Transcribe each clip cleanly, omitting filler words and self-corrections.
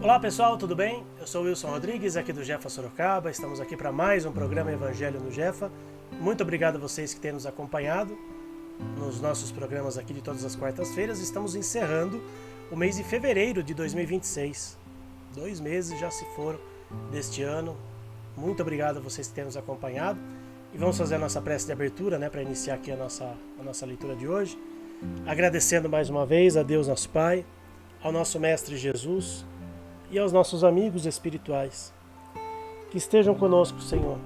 Olá pessoal, tudo bem? Eu sou Wilson Rodrigues, aqui do Jefa Sorocaba. Estamos aqui para mais um programa Evangelho no Jefa. Muito obrigado a vocês que têm nos acompanhado nos nossos programas aqui de todas as quartas-feiras. Estamos encerrando o mês de fevereiro de 2026. 2 meses já se foram deste ano. Muito obrigado a vocês que têm nos acompanhado. E vamos fazer a nossa prece de abertura, para iniciar aqui a nossa leitura de hoje. Agradecendo mais uma vez a Deus nosso Pai, ao nosso Mestre Jesus e aos nossos amigos espirituais. Que estejam conosco, Senhor.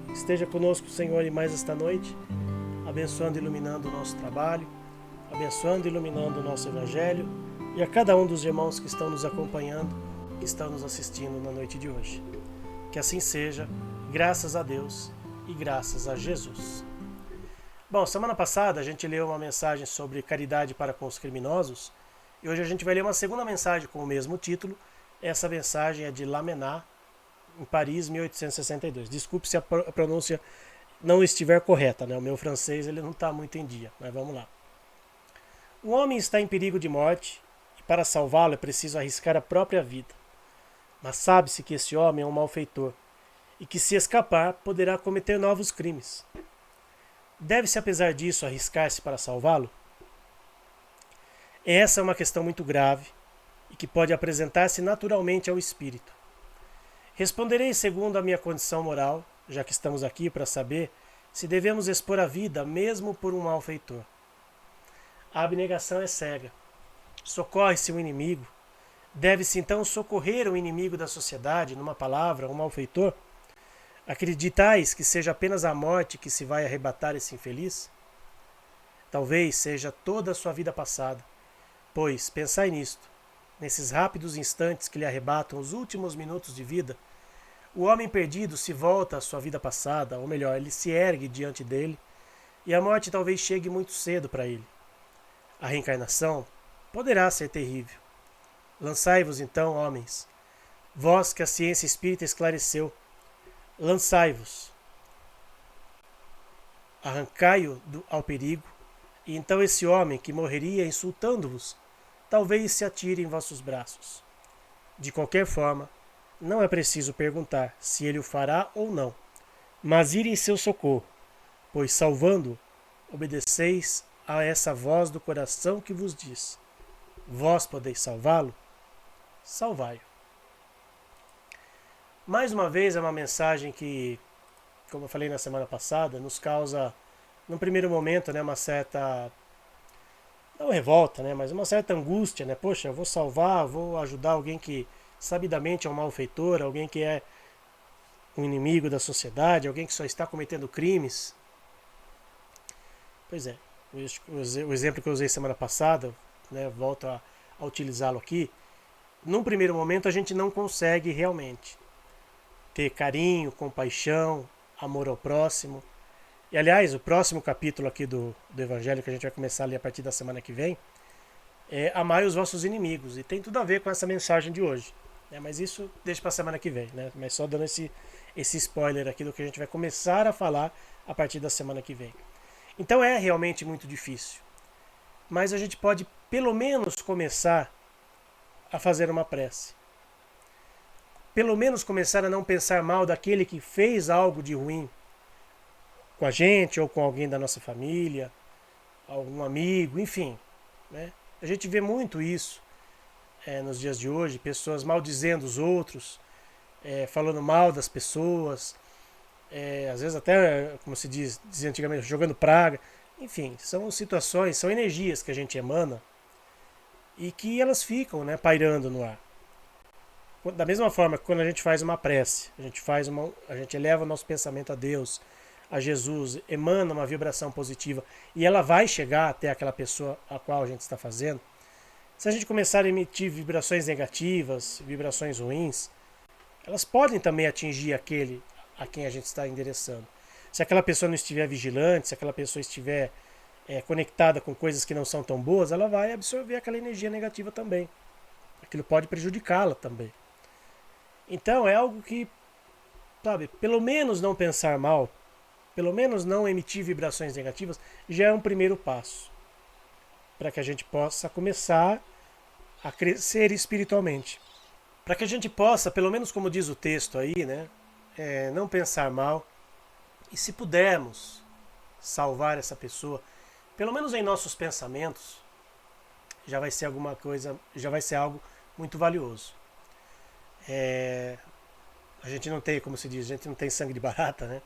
Que esteja conosco, Senhor, e mais esta noite, abençoando e iluminando o nosso trabalho, abençoando e iluminando o nosso Evangelho e a cada um dos irmãos que estão nos acompanhando, que estão nos assistindo na noite de hoje. Que assim seja, graças a Deus e graças a Jesus. Bom, semana passada a gente leu uma mensagem sobre caridade para com os criminosos e hoje a gente vai ler uma segunda mensagem com o mesmo título. Essa mensagem é de Lamennais, em Paris, 1862. Desculpe se a pronúncia não estiver correta, O meu francês ele não está muito em dia, mas vamos lá. O homem está em perigo de morte e para salvá-lo é preciso arriscar a própria vida. Mas sabe-se que esse homem é um malfeitor e que, se escapar, poderá cometer novos crimes. Deve-se, apesar disso, arriscar-se para salvá-lo? Essa é uma questão muito grave e que pode apresentar-se naturalmente ao espírito. Responderei segundo a minha condição moral, já que estamos aqui para saber se devemos expor a vida mesmo por um malfeitor. A abnegação é cega. Socorre-se um inimigo. Deve-se então socorrer o inimigo da sociedade, numa palavra, um malfeitor? Acreditais que seja apenas a morte que se vai arrebatar esse infeliz? Talvez seja toda a sua vida passada, pois, pensai nisto, nesses rápidos instantes que lhe arrebatam os últimos minutos de vida, o homem perdido se volta à sua vida passada, ou melhor, ele se ergue diante dele, e a morte talvez chegue muito cedo para ele. A reencarnação poderá ser terrível. Lançai-vos então, homens, vós que a ciência espírita esclareceu, lançai-vos, arrancai-o ao perigo, e então esse homem que morreria insultando-vos, talvez se atire em vossos braços. De qualquer forma, não é preciso perguntar se ele o fará ou não, mas ir em seu socorro, pois salvando-o, obedeceis a essa voz do coração que vos diz: vós podeis salvá-lo? Salvai-o. Mais uma vez é uma mensagem que, como eu falei na semana passada, nos causa, num primeiro momento, uma certa, não revolta, mas uma certa angústia, Poxa, eu vou salvar, vou ajudar alguém que sabidamente é um malfeitor, alguém que é um inimigo da sociedade, alguém que só está cometendo crimes. Pois é, o exemplo que eu usei semana passada, volto a utilizá-lo aqui. Num primeiro momento a gente não consegue realmente ter carinho, compaixão, amor ao próximo. E aliás, o próximo capítulo aqui do Evangelho, que a gente vai começar a ler a partir da semana que vem, é amai os vossos inimigos. E tem tudo a ver com essa mensagem de hoje. Mas isso deixa para a semana que vem. Mas só dando esse spoiler aqui do que a gente vai começar a falar a partir da semana que vem. Então é realmente muito difícil. Mas a gente pode pelo menos começar a fazer uma prece. Pelo menos começar a não pensar mal daquele que fez algo de ruim com a gente ou com alguém da nossa família, algum amigo, enfim. A gente vê muito isso nos dias de hoje, pessoas maldizendo os outros, falando mal das pessoas, às vezes até, como se dizia antigamente, jogando praga. Enfim, são situações, são energias que a gente emana e que elas ficam pairando no ar. Da mesma forma que quando a gente faz uma prece, a gente eleva o nosso pensamento a Deus, a Jesus, emana uma vibração positiva e ela vai chegar até aquela pessoa a qual a gente está fazendo. Se a gente começar a emitir vibrações negativas, vibrações ruins, elas podem também atingir aquele a quem a gente está endereçando. Se aquela pessoa não estiver vigilante, se aquela pessoa estiver conectada com coisas que não são tão boas, ela vai absorver aquela energia negativa também. Aquilo pode prejudicá-la também. Então é algo que, pelo menos não pensar mal, pelo menos não emitir vibrações negativas, já é um primeiro passo para que a gente possa começar a crescer espiritualmente. para que a gente possa, pelo menos como diz o texto aí, né, não pensar mal, e se pudermos salvar essa pessoa, pelo menos em nossos pensamentos, já vai ser alguma coisa, já vai ser algo muito valioso. A gente não tem, como se diz, a gente não tem sangue de barata, né?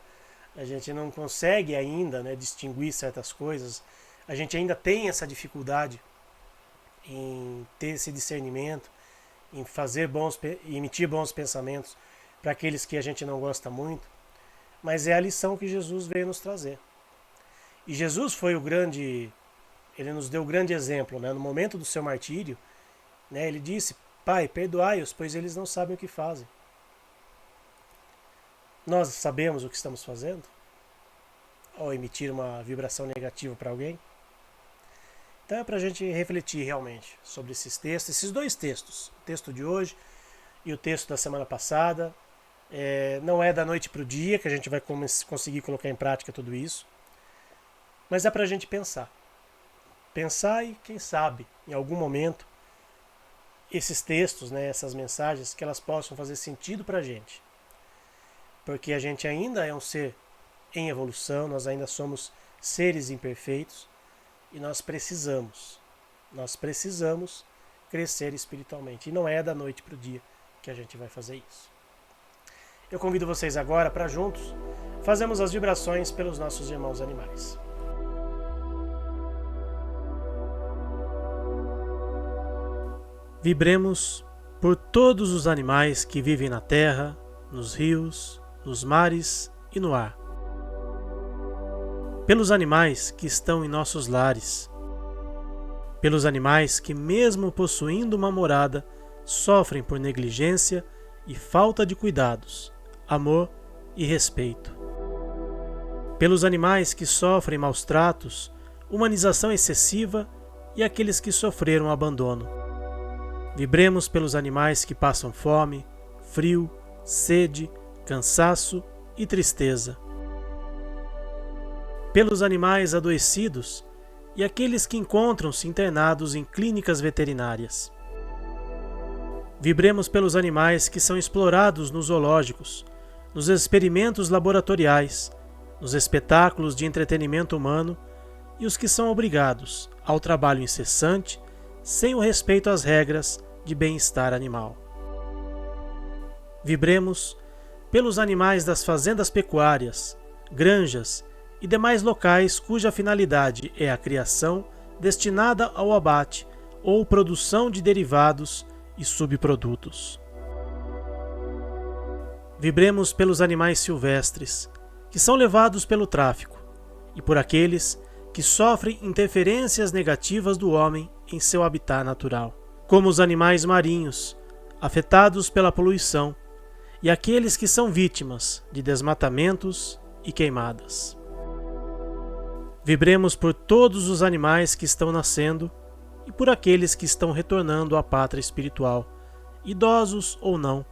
A gente não consegue ainda, né, distinguir certas coisas. A gente ainda tem essa dificuldade em ter esse discernimento, em emitir bons pensamentos para aqueles que a gente não gosta muito. Mas é a lição que Jesus veio nos trazer. E Jesus foi ele nos deu o grande exemplo, né? No momento do seu martírio, né, ele disse: Pai, perdoai-os, pois eles não sabem o que fazem. Nós sabemos o que estamos fazendo? Ao emitir uma vibração negativa para alguém? Então é para a gente refletir realmente sobre esses textos, esses dois textos, o texto de hoje e o texto da semana passada. Não é da noite para o dia que a gente vai conseguir colocar em prática tudo isso, mas é para a gente pensar. Pensar e, quem sabe, em algum momento, esses textos, né, essas mensagens, que elas possam fazer sentido para a gente. Porque a gente ainda é um ser em evolução, nós ainda somos seres imperfeitos e nós precisamos crescer espiritualmente. E não é da noite para o dia que a gente vai fazer isso. Eu convido vocês agora para juntos fazermos as vibrações pelos nossos irmãos animais. Vibremos por todos os animais que vivem na terra, nos rios, nos mares e no ar. Pelos animais que estão em nossos lares. Pelos animais que, mesmo possuindo uma morada, sofrem por negligência e falta de cuidados, amor e respeito. Pelos animais que sofrem maus tratos, humanização excessiva e aqueles que sofreram abandono. Vibremos pelos animais que passam fome, frio, sede, cansaço e tristeza. Pelos animais adoecidos e aqueles que encontram-se internados em clínicas veterinárias. Vibremos pelos animais que são explorados nos zoológicos, nos experimentos laboratoriais, nos espetáculos de entretenimento humano e os que são obrigados ao trabalho incessante sem o respeito às regras de bem-estar animal. Vibremos pelos animais das fazendas pecuárias, granjas e demais locais cuja finalidade é a criação destinada ao abate ou produção de derivados e subprodutos. Vibremos pelos animais silvestres, que são levados pelo tráfico, e por aqueles que sofrem interferências negativas do homem em seu habitat natural, como os animais marinhos, afetados pela poluição, e aqueles que são vítimas de desmatamentos e queimadas. Vibremos por todos os animais que estão nascendo e por aqueles que estão retornando à pátria espiritual, idosos ou não,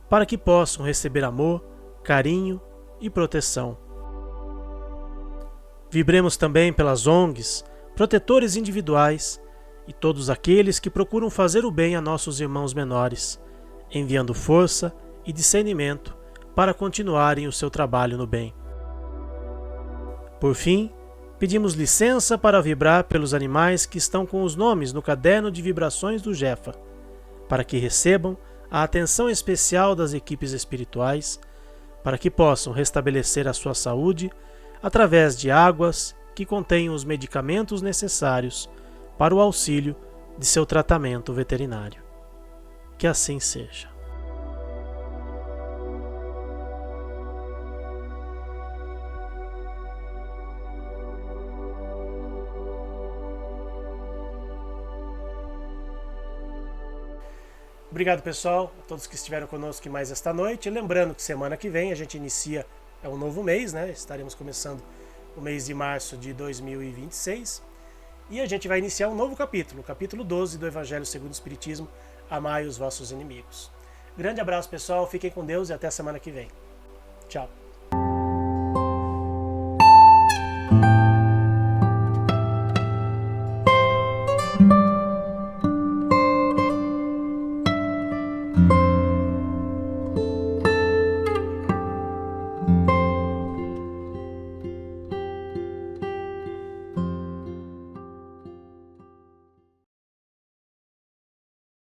para que possam receber amor, carinho e proteção. Vibremos também pelas ONGs, protetores individuais e todos aqueles que procuram fazer o bem a nossos irmãos menores, enviando força e discernimento para continuarem o seu trabalho no bem. Por fim, pedimos licença para vibrar pelos animais que estão com os nomes no caderno de vibrações do Jefa, para que recebam a atenção especial das equipes espirituais, para que possam restabelecer a sua saúde através de águas que contenham os medicamentos necessários para o auxílio de seu tratamento veterinário. Que assim seja. Obrigado, pessoal, a todos que estiveram conosco mais esta noite. Lembrando que semana que vem a gente inicia um novo mês, né? Estaremos começando o mês de março de 2026 e a gente vai iniciar um novo capítulo, o capítulo 12 do Evangelho segundo o Espiritismo, Amai os vossos inimigos. Grande abraço, pessoal, fiquem com Deus e até a semana que vem. Tchau.